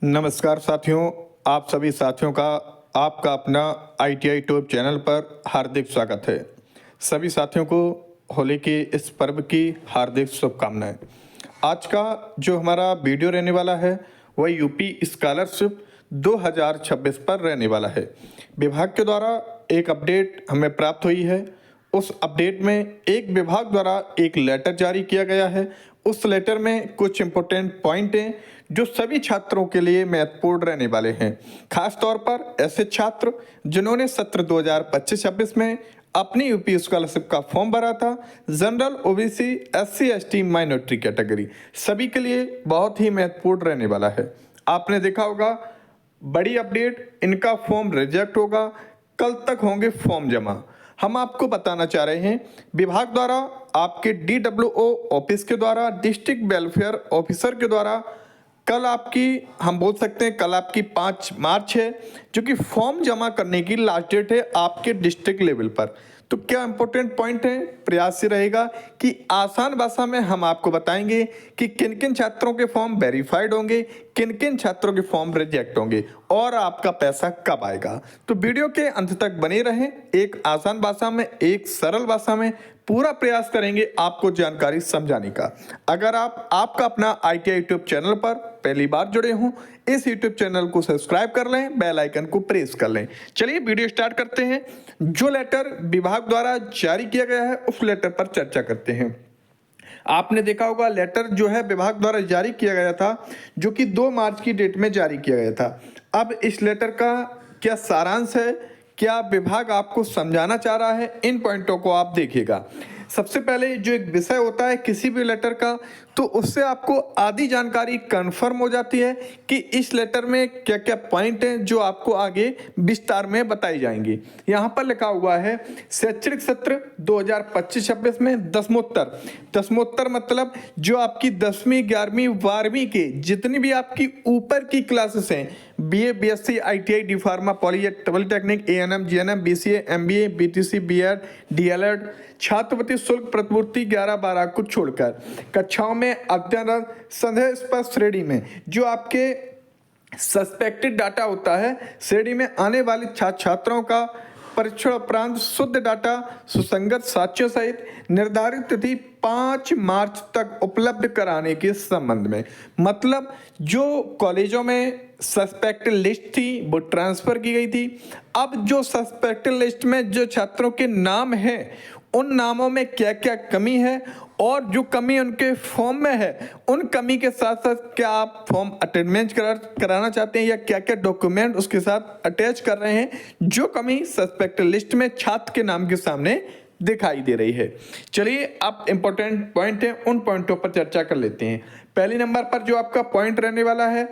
नमस्कार साथियों, आप सभी साथियों का आपका अपना ITI यूट्यूब चैनल पर हार्दिक स्वागत है। सभी साथियों को होली के इस पर्व की हार्दिक शुभकामनाएं। आज का जो हमारा वीडियो रहने वाला है वह यूपी स्कॉलरशिप 2026 पर रहने वाला है। विभाग के द्वारा एक अपडेट हमें प्राप्त हुई है। उस अपडेट में एक विभाग द्वारा एक लेटर जारी किया गया है। उस लेटर में कुछ इम्पोर्टेंट पॉइंट हैं जो सभी छात्रों के लिए महत्वपूर्ण रहने वाले हैं। खास तौर पर ऐसे छात्र जिन्होंने सत्र 2025-26 में अपनी यूपी स्कॉलरशिप का फॉर्म भरा था, general, OBC, SC ST minority category, सभी के लिए बहुत ही महत्वपूर्ण रहने वाला है। आपने देखा होगा बड़ी अपडेट, इनका फॉर्म रिजेक्ट होगा, कल तक होंगे फॉर्म जमा। हम आपको बताना चाह रहे हैं विभाग द्वारा आपके DWO ऑफिस के द्वारा, डिस्ट्रिक्ट वेलफेयर ऑफिसर के द्वारा कल आपकी, हम बोल सकते हैं कल आपकी 5 मार्च है, जो कि फॉर्म जमा करने की लास्ट डेट है आपके डिस्ट्रिक्ट लेवल पर। तो क्या इंपॉर्टेंट पॉइंट है, प्रयास ये रहेगा कि आसान भाषा में हम आपको बताएंगे कि किन किन छात्रों के फॉर्म वेरीफाइड होंगे, किन किन छात्रों के फॉर्म रिजेक्ट होंगे और आपका पैसा कब आएगा। तो वीडियो के अंत तक बने रहें। एक आसान भाषा में, एक सरल भाषा में पूरा प्रयास करेंगे आपको जानकारी समझाने का। अगर आपका अपना ITI यूट्यूब चैनल पर पहली बार जुड़े हों, इस यूट्यूब चैनल को सब्सक्राइब कर लें, बेल आइकन को प्रेस कर लें। चलिए वीडियो स्टार्ट करते हैं। जो लेटर विभाग द्वारा जारी किया गया है उस लेटर पर चर्चा करते हैं। आपने देखा होगा लेटर जो है विभाग द्वारा जारी किया गया था, जो कि 2 मार्च की डेट में जारी किया गया था। अब इस लेटर का क्या सारांश है, क्या विभाग आपको समझाना चाह रहा है, इन पॉइंटों को आप देखिएगा। सबसे पहले जो एक विषय होता है किसी भी लेटर का, तो उससे आपको आधी जानकारी कंफर्म हो जाती है कि इस लेटर में क्या क्या पॉइंट हैं जो आपको आगे विस्तार में बताई जाएंगी। यहाँ पर लिखा हुआ है शैक्षणिक सत्र 2025-26 में दसमोत्तर मतलब जो आपकी 10वीं 11वीं 12वीं के जितनी भी आपकी ऊपर की क्लासेस हैं, BA BSc ITI D Pharma polytechnic ANM GNM BCA MBA BTC BEd DLEd छात्रवृत्ति शुल्क प्रतिपूर्ति 11-12 को छोड़कर कक्षाओं में अध्ययन संदेह श्रेणी में जो आपके सस्पेक्टेड डाटा होता है, श्रेणी में आने वाले छात्रों का परीक्षण उपरांत शुद्ध डाटा सुसंगत साक्ष्यों सहित निर्धारित तिथि 5 मार्च तक उपलब्ध कराने के संबंध में। मतलब जो कॉलेजों में सस्पेक्टेड लिस्ट थी वो ट्रांसफर की गई थी। अब जो सस्पेक्टेड लिस्ट में जो छात्रों के नाम हैं उन नामों में क्या क्या कमी है और जो कमी उनके फॉर्म में है उन कमी के साथ साथ क्या आप फॉर्म अटेंडमेंट कराना चाहते हैं या क्या क्या डॉक्यूमेंट उसके साथ अटैच कर रहे हैं, जो कमी सस्पेक्टेड लिस्ट में छात्र के नाम के सामने दिखाई दे रही है। चलिए अब इंपॉर्टेंट पॉइंट है, उन पॉइंटों पर चर्चा कर लेते हैं। पहले नंबर पर जो आपका पॉइंट रहने वाला है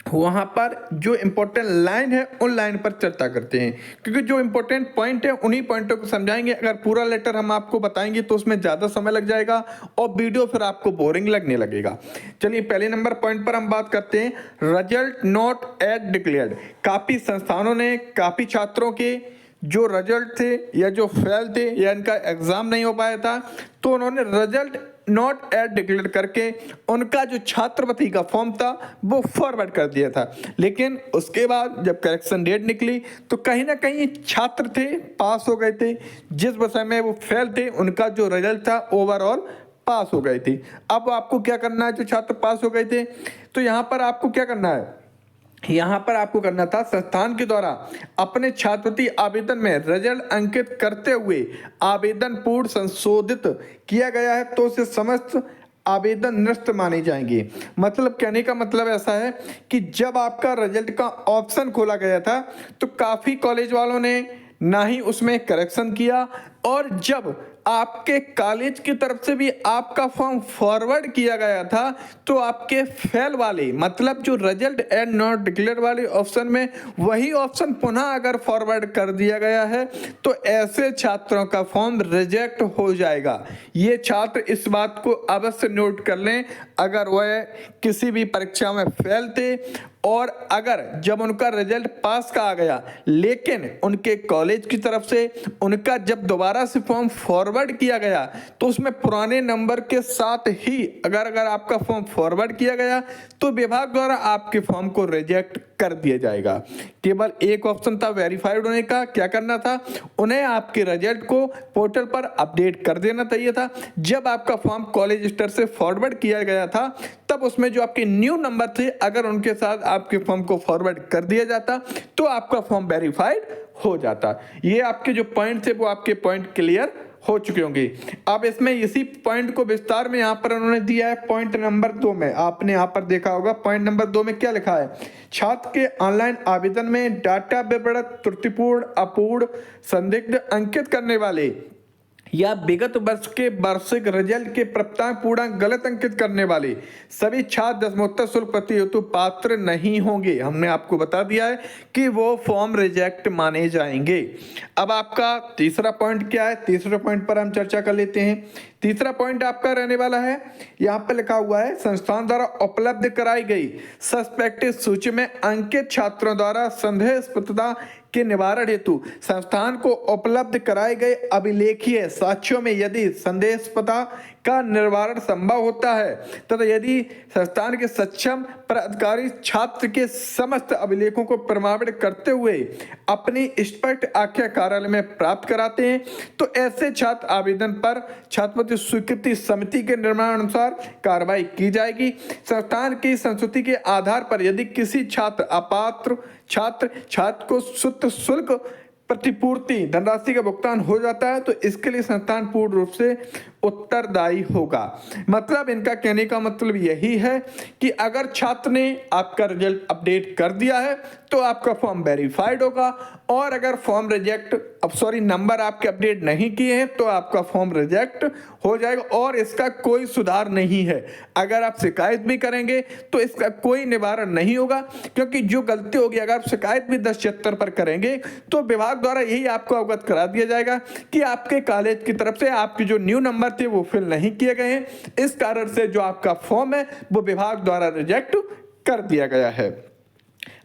वहां पर जो इंपॉर्टेंट लाइन है उन लाइन पर चर्चा करते हैं, क्योंकि जो इंपॉर्टेंट पॉइंट है उन्हीं पॉइंटों को समझाएंगे। अगर पूरा लेटर हम आपको बताएंगे तो उसमें ज़्यादा समय लग जाएगा और वीडियो फिर आपको बोरिंग लगने लगेगा। चलिए पहले नंबर पॉइंट पर हम बात करते हैं, रिजल्ट नॉट एट डिक्लेयर्ड। काफ़ी संस्थानों ने काफ़ी छात्रों के जो रिजल्ट थे या जो फेल थे या इनका एग्जाम नहीं हो पाया था, तो उन्होंने रिजल्ट नॉट एट डिक्लेयर करके उनका जो छात्रवृत्ति का फॉर्म था वो फॉरवर्ड कर दिया था। लेकिन उसके बाद जब करेक्शन डेट निकली तो कहीं ना कहीं छात्र थे पास हो गए थे, जिस विषय में वो फेल थे उनका जो रिजल्ट था ओवरऑल पास हो गए थे। अब आपको क्या करना है, जो छात्र पास हो गए थे तो यहाँ पर आपको क्या करना है, यहाँ पर आपको करना था संस्थान के द्वारा अपने छात्रवृत्ति आवेदन में रिजल्ट अंकित करते हुए आवेदन पूर्ण संशोधित किया गया है तो उसे समस्त आवेदन निरस्त माने जाएंगे। मतलब कहने का मतलब ऐसा है कि जब आपका रिजल्ट का ऑप्शन खोला गया था तो काफ़ी कॉलेज वालों ने ना ही उसमें करेक्शन किया, और जब आपके कॉलेज की तरफ से भी आपका फॉर्म फॉरवर्ड किया गया था तो आपके फेल वाले मतलब जो रिजल्ट एंड नॉट डिक्लेयर वाले ऑप्शन में वही ऑप्शन पुनः अगर फॉरवर्ड कर दिया गया है तो ऐसे छात्रों का फॉर्म रिजेक्ट हो जाएगा। ये छात्र इस बात को अवश्य नोट कर लें। अगर वह किसी भी परीक्षा में फेल थे और अगर जब उनका रिजल्ट पास का आ गया लेकिन उनके कॉलेज की तरफ से उनका जब दोबारा से फॉर्म फॉरवर्ड किया गया तो उसमें पुराने नंबर के साथ ही अगर आपका फॉर्म फॉरवर्ड किया गया तो विभाग द्वारा आपके फॉर्म को रिजेक्ट कर दिया जाएगा। केवल एक ऑप्शन था वेरीफाइड होने का, क्या करना था, उन्हें आपके रिजल्ट को पोर्टल पर अपडेट कर देना चाहिए था। जब आपका फॉर्म कॉलेज स्तर से फॉरवर्ड किया गया था तब उसमें जो आपके न्यू नंबर थे अगर उनके साथ आपके फॉर्म को फॉरवर्ड कर दिया जाता तो आपका फॉर्म वेरीफाइड हो जाता। ये आपके जो पॉइंट थे वो आपके पॉइंट क्लियर हो चुके होंगे। अब इसमें इसी पॉइंट को विस्तार में यहाँ पर उन्होंने दिया है पॉइंट नंबर 2 में। आपने यहाँ पर देखा होगा पॉइंट नंबर 2 में क्या लिखा है, छात्र के ऑनलाइन आवेदन में डाटा विवरण त्रुटिपूर्ण, अपूर्ण, संदिग्ध अंकित करने वाले या विगत वर्ष के वार्षिक रिजल्ट के प्राप्तांक पूर्णांक गलत अंकित करने वाले सभी छात्र दसमोत्तर शुल्क प्रति हेतु पात्र नहीं होंगे। हमने आपको बता दिया है कि वो फॉर्म रिजेक्ट माने जाएंगे। अब आपका तीसरा पॉइंट क्या है, तीसरे पॉइंट पर हम चर्चा कर लेते हैं। तीसरा पॉइंट आपका रहने वाला है, यहाँ पर लिखा हुआ है संस्थान द्वारा उपलब्ध कराई गई सस्पेक्टेड सूची में अंकित छात्रों द्वारा संदेहास्पदता के निवारण हेतु संस्थान को उपलब्ध कराए गए अभिलेखीय साक्ष्यों में यदि संदेहास्पदता का निवारण संभव होता है तथा यदि संस्थान के सक्षम प्राधिकारी छात्र के समस्त अभिलेखों को प्रमाणित करते हुए अपनी स्पष्ट आख्या कार्यालय में प्राप्त कराते हैं तो ऐसे छात्र आवेदन पर छात्रवृत्ति स्वीकृति समिति के निर्माण अनुसार कार्रवाई की जाएगी। संस्थान की संस्तुति के आधार पर यदि किसी छात्र अपात्र छात्र को शुद्ध शुल्क प्रतिपूर्ति धनराशि का भुगतान हो जाता है तो इसके लिए संस्थान पूर्ण रूप से उत्तरदायी होगा। मतलब इनका कहने का मतलब यही है कि अगर छात्र ने आपका रिजल्ट अपडेट कर दिया है तो आपका फॉर्म वेरीफाइड होगा और अगर फॉर्म रिजेक्ट नंबर आपके अपडेट नहीं किए हैं तो आपका फॉर्म रिजेक्ट हो जाएगा और इसका कोई सुधार नहीं है। अगर आप शिकायत भी करेंगे तो इसका कोई निवारण नहीं होगा क्योंकि जो गलती होगी अगर आप शिकायत भी 1076 पर करेंगे तो विभाग द्वारा यही आपको अवगत करा दिया जाएगा कि आपके कॉलेज की तरफ से आपके जो न्यू नंबर थे वो फिल नहीं किए गए हैं, इस कारण से जो आपका फॉर्म है वो विभाग द्वारा रिजेक्ट कर दिया गया है।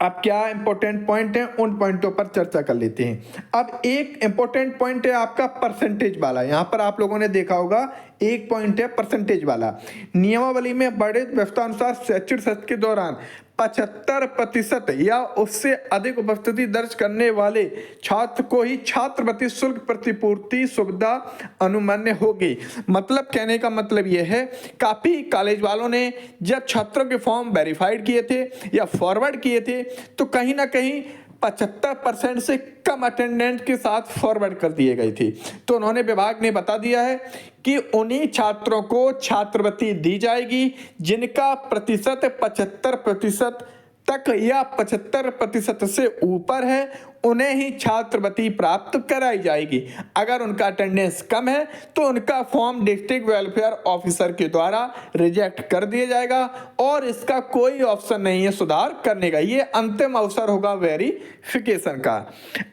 अब क्या इंपॉर्टेंट पॉइंट है उन पॉइंटों पर चर्चा कर लेते हैं। अब एक इंपॉर्टेंट पॉइंट है आपका परसेंटेज वाला। यहां पर आप लोगों ने देखा होगा एक पॉइंट है परसेंटेज वाला। नियमावली में वर्णित व्यवस्था अनुसार शैक्षणिक सत्र के दौरान 75% या उससे अधिक उपस्थिति दर्ज करने वाले छात्र को ही छात्रवृत्ति शुल्क प्रतिपूर्ति सुविधा अनुमान्य होगी। मतलब कहने का मतलब यह है काफी कॉलेज वालों ने जब छात्रों के फॉर्म वेरीफाइड किए थे या फॉरवर्ड किए थे तो कहीं ना कहीं 75% से कम अटेंडेंस के साथ फॉरवर्ड कर दिए गए थे। तो उन्होंने विभाग ने बता दिया है कि उन्हीं छात्रों को छात्रवृत्ति दी जाएगी जिनका प्रतिशत 75% तक या 75% से ऊपर है, उन्हें ही छात्रवृत्ति प्राप्त कराई जाएगी। अगर उनका अटेंडेंस कम है तो उनका फॉर्म डिस्ट्रिक्ट वेलफेयर ऑफिसर के द्वारा रिजेक्ट कर दिया जाएगा और इसका कोई ऑप्शन नहीं है सुधार करने का। ये अंतिम अवसर होगा वेरिफिकेशन का।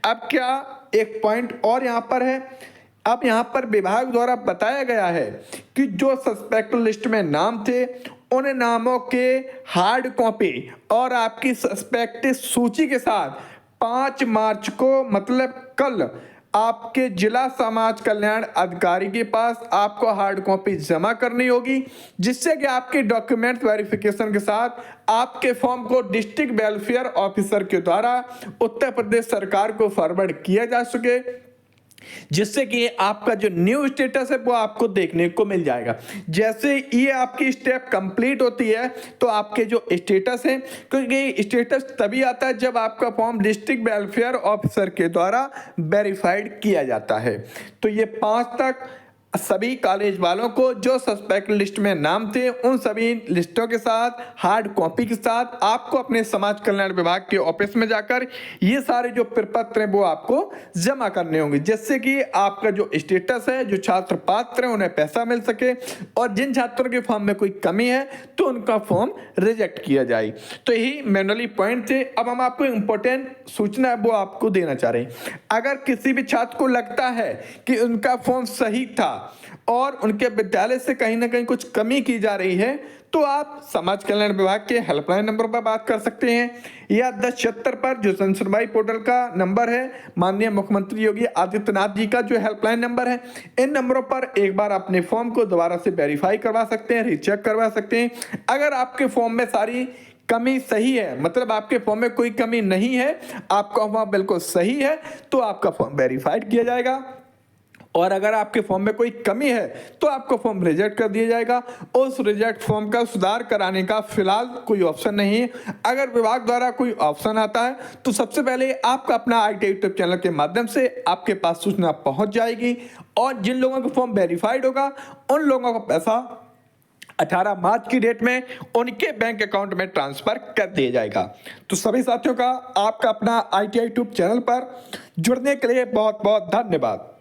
अब क्या एक पॉइंट और यहाँ पर है, अब यहाँ पर विभाग द्वारा बताया गया है कि जो सस्पेक्ट लिस्ट में नाम थे उन नामों के हार्ड कॉपी और आपकी सस्पेक्ट सूची के साथ 5 मार्च को मतलब कल आपके जिला समाज कल्याण अधिकारी के पास आपको हार्ड कॉपी जमा करनी होगी जिससे कि आपके डॉक्यूमेंट वेरिफिकेशन के साथ आपके फॉर्म को डिस्ट्रिक्ट वेलफेयर ऑफिसर के द्वारा उत्तर प्रदेश सरकार को फॉरवर्ड किया जा सके, जिससे कि आपका जो न्यू स्टेटस है वो आपको देखने को मिल जाएगा। जैसे ये आपकी स्टेप कंप्लीट होती है तो आपके जो स्टेटस है, क्योंकि स्टेटस तभी आता है जब आपका फॉर्म डिस्ट्रिक्ट वेलफेयर ऑफिसर के द्वारा वेरीफाइड किया जाता है। तो ये 5 तक सभी कॉलेज वालों को जो सस्पेक्ट लिस्ट में नाम थे उन सभी लिस्टों के साथ हार्ड कॉपी के साथ आपको अपने समाज कल्याण विभाग के ऑफिस में जाकर ये सारे जो प्रपत्र हैं वो आपको जमा करने होंगे जिससे कि आपका जो स्टेटस है, जो छात्र पात्र हैं उन्हें पैसा मिल सके और जिन छात्रों के फॉर्म में कोई कमी है तो उनका फॉर्म रिजेक्ट किया जाए। तो यही मैनुअली पॉइंट थे। अब हम आपको इंपॉर्टेंट सूचना है वो आपको देना चाह रहे हैं। अगर किसी भी छात्र को लगता है कि उनका फॉर्म सही था और उनके विद्यालय से कहीं ना कहीं कुछ कमी की जा रही है तो तो आप समाज कल्याण विभाग के हेल्पलाइन नंबर पर बात कर सकते हैं या 1076 पर जो जन सुनवाई पोर्टल का नंबर है, माननीय मुख्यमंत्री योगी आदित्यनाथ जी का जो हेल्पलाइन नंबर है, इन नंबरों पर एक बार अपने फॉर्म को दोबारा से वेरीफाई करवा सकते हैं, रीचेक करवा सकते हैं। अगर आपके फॉर्म में सारी कमी सही है, मतलब आपके फॉर्म में कोई कमी नहीं है, आपका फॉर्म बिल्कुल सही है, तो आपका फॉर्म वेरीफाइड किया जाएगा। और अगर आपके फॉर्म में कोई कमी है तो आपका फॉर्म रिजेक्ट कर दिया जाएगा। उस रिजेक्ट फॉर्म का सुधार कराने का फिलहाल कोई ऑप्शन नहीं है। अगर विभाग द्वारा कोई ऑप्शन आता है तो सबसे पहले आपका अपना ITI यूट्यूब चैनल के माध्यम से आपके पास सूचना पहुंच जाएगी और जिन लोगों का फॉर्म वेरीफाइड होगा उन लोगों का पैसा 18 मार्च की डेट में उनके बैंक अकाउंट में ट्रांसफर कर दिया जाएगा। तो सभी साथियों का आपका अपना ITI यूट्यूब चैनल पर जुड़ने के लिए बहुत बहुत धन्यवाद।